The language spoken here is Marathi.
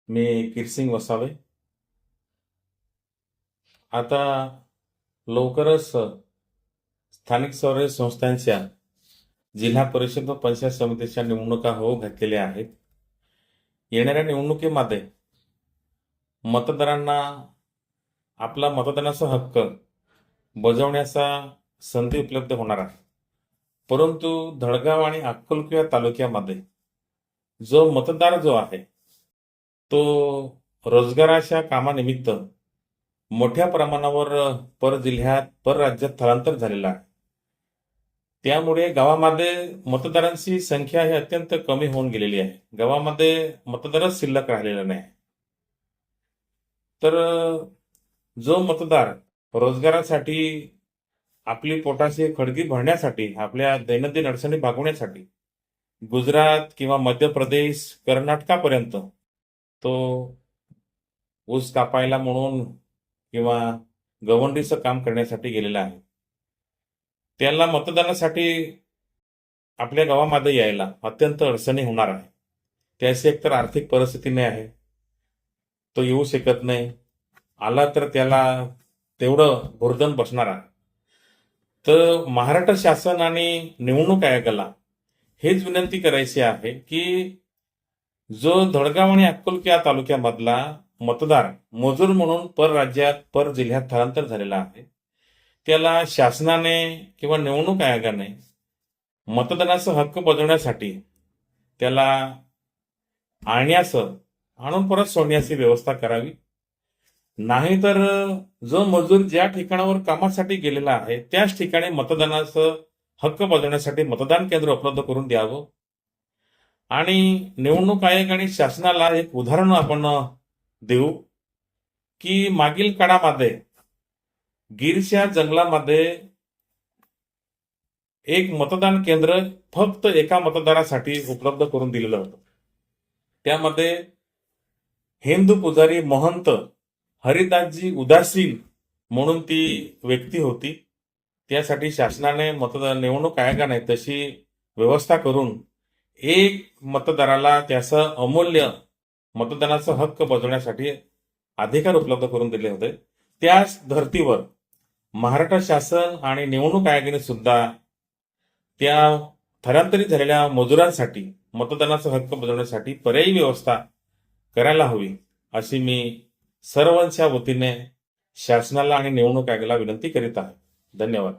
मी किरसिंग वसावे. आता लवकरच स्थानिक स्वराज्य संस्थांच्या जिल्हा परिषद व पंचायत समितीच्या निवडणुका होऊ घातलेल्या आहेत. येणाऱ्या निवडणुकीमध्ये मतदारांना आपला मतदानाचा हक्क बजावण्याचा संधी उपलब्ध होणार आहे. परंतु धडगाव आणि अक्कलकुवा तालुक्यामध्ये जो मतदार जो आहे तो रोजगाराच्या कामानिमित्त मोठ्या प्रमाणावर परजिल्ह्यात परराज्यात स्थलांतर झालेला आहे. त्यामुळे गावामध्ये मतदारांची संख्या ही अत्यंत कमी होऊन गेलेली आहे. गावामध्ये मतदारच शिल्लक राहिलेला नाही. तर जो मतदार रोजगारासाठी आपली पोटाची खळगी भरण्यासाठी आपल्या दैनंदिन अडचणी भागवण्यासाठी गुजरात किंवा मध्य प्रदेश कर्नाटकापर्यंत तो ऊस कापायला म्हणून किंवा गवंडीचं काम करण्यासाठी गेलेला आहे, त्याला मतदानासाठी आपल्या गावामध्ये यायला अत्यंत अडचणी होणार आहे. त्याची एकतर आर्थिक परिस्थिती नाही आहे, तो येऊ शकत नाही. आला तर त्याला तेवढं भुर्दन बसणार आहे. तर महाराष्ट्र शासन आणि निवडणूक आयोगाला हेच विनंती करायची आहे की जो धडगाव आणि अक्कलकुवा तालुक्यामधला मतदार मजूर म्हणून परराज्यात परजिल्ह्यात स्थलांतर झालेला आहे, त्याला शासनाने किंवा निवडणूक आयोगाने मतदानाचा हक्क बजावण्यासाठी त्याला आणून परत सोडण्याची व्यवस्था करावी. नाहीतर जो मजूर ज्या ठिकाणावर कामासाठी गेलेला आहे त्याच ठिकाणी मतदानाचं हक्क बजावण्यासाठी मतदान केंद्र उपलब्ध करून द्यावं. आणि निवडणूक आयोग आणि शासनाला एक उदाहरण आपण देऊ की मागील काळामध्ये गिरच्या जंगलामध्ये एक मतदान केंद्र फक्त एका मतदारासाठी उपलब्ध करून दिलेलं होतं. त्यामध्ये हिंदू पुजारी महंत हरिदासजी उदासीन म्हणून ती व्यक्ती होती. त्यासाठी शासनाने निवडणूक आयोगाने तशी व्यवस्था करून एक मतदाराला त्याचं अमूल्य मतदानाचा हक्क बजावण्यासाठी अधिकार उपलब्ध करून दिले होते. त्याच धर्तीवर महाराष्ट्र शासन आणि निवडणूक आयोगाने सुद्धा त्या स्थलांतरित झालेल्या मजुरांसाठी मतदानाचा हक्क बजावण्यासाठी पर्यायी व्यवस्था करायला हवी अशी मी सर्वांच्या वतीने शासनाला आणि निवडणूक आयोगाला विनंती करीत आहे. धन्यवाद.